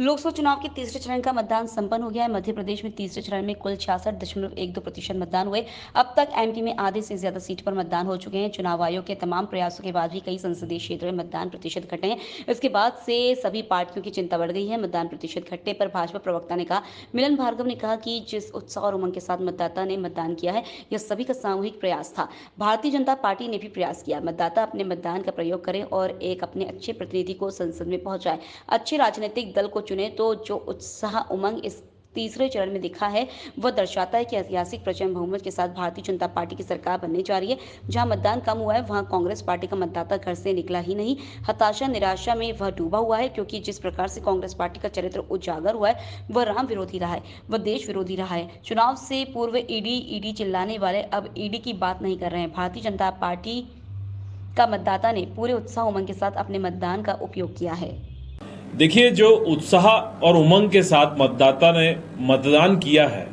लोकसभा चुनाव के तीसरे चरण का मतदान संपन्न हो गया है। मध्य प्रदेश में तीसरे चरण में कुल 66.12% मतदान हुए। अब तक एमपी में आधे से ज्यादा सीट पर मतदान हो चुके हैं। चुनाव आयोग के तमाम प्रयासों के बाद भी कई संसदीय क्षेत्रों में मतदान प्रतिशत घटे हैं। इसके बाद से सभी पार्टियों की चिंता बढ़ गई है। मतदान प्रतिशत घटने पर भाजपा प्रवक्ता ने कहा, मिलन भार्गव ने कहा कि जिस उत्साह और उमंग के साथ मतदाता ने मतदान किया है, यह सभी का सामूहिक प्रयास था। भारतीय जनता पार्टी ने भी प्रयास किया। मतदाता अपने मतदान का प्रयोग करें और एक अपने अच्छे प्रतिनिधि को संसद में पहुंचाए। अच्छे राजनीतिक दल को चुने। तो जो उत्साह उमंग इस तीसरे चरण में दिखा है, वह दर्शाता है कि ऐतिहासिक प्रचंड बहुमत के साथ भारतीय जनता पार्टी की सरकार बनने जा रही है। जहां मतदान कम हुआ है, वहां कांग्रेस पार्टी का मतदाता घर से निकला ही नहीं। हताशा निराशा में वह डूबा हुआ है, क्योंकि जिस प्रकार से कांग्रेस पार्टी का चरित्र उजागर हुआ है, वह राम विरोधी रहा है, वह देश विरोधी रहा है। चुनाव से पूर्व ईडी चिल्लाने वाले अब ईडी की बात नहीं कर रहे हैं। भारतीय जनता पार्टी का मतदाता ने पूरे उत्साह उमंग के साथ अपने मतदान का उपयोग किया है। देखिए, जो उत्साह और उमंग के साथ मतदाता ने मतदान किया है,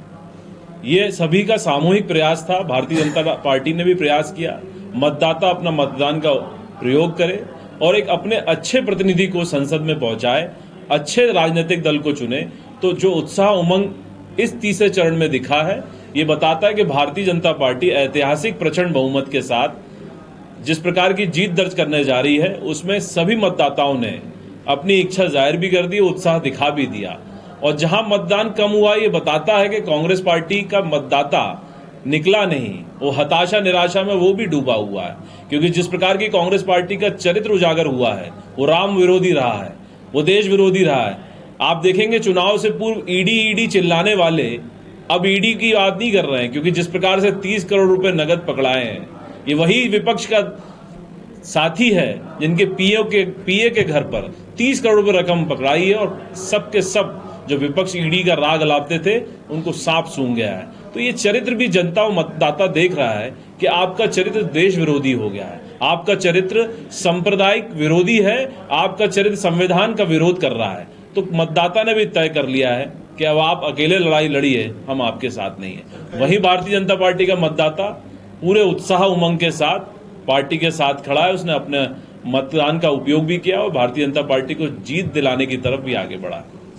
ये सभी का सामूहिक प्रयास था। भारतीय जनता पार्टी ने भी प्रयास किया। मतदाता अपना मतदान का प्रयोग करे और एक अपने अच्छे प्रतिनिधि को संसद में पहुंचाए, अच्छे राजनीतिक दल को चुने। तो जो उत्साह उमंग इस तीसरे चरण में दिखा है, ये बताता है कि भारतीय जनता पार्टी ऐतिहासिक प्रचंड बहुमत के साथ जिस प्रकार की जीत दर्ज करने जा रही है, उसमें सभी मतदाताओं ने अपनी इच्छा जाहिर भी कर दी, उत्साह दिखा भी दिया। और जहां मतदान कम हुआ, ये बताता है कि कांग्रेस पार्टी का मतदाता निकला नहीं, वो हताशा निराशा में वो भी डूबा हुआ है। क्योंकि जिस प्रकार की कांग्रेस पार्टी का चरित्र उजागर हुआ है, वो राम विरोधी रहा है, वो देश विरोधी रहा है। आप देखेंगे, चुनाव से पूर्व ईडी चिल्लाने वाले अब ईडी की बात नहीं कर रहे हैं, क्योंकि जिस प्रकार से 30 करोड़ रुपए नगद पकड़ाए हैं, ये वही विपक्ष का साथी है जिनके पीए के घर पर 30 करोड़ रुपए रकम पकड़ाई है और सब के सब जो विपक्ष ईडी का राग अलापते थे, उनको साफ सूंघ गया है। तो ये चरित्र भी जनता और मतदाता देख रहा है कि आपका चरित्र देश विरोधी हो गया है, आपका चरित्र सांप्रदायिक विरोधी है, आपका चरित्र संविधान का विरोध कर रहा है। तो मतदाता ने भी तय कर लिया है कि अब आप अकेले लड़ाई लड़िए, हम आपके साथ नहीं है। वही भारतीय जनता पार्टी का मतदाता पूरे उत्साह उमंग के साथ पार्टी के साथ खड़ा है। उसने अपने मतदान का उपयोग भी किया और भारतीय जनता पार्टी को जीत दिलाने की तरफ भी आगे बढ़ा।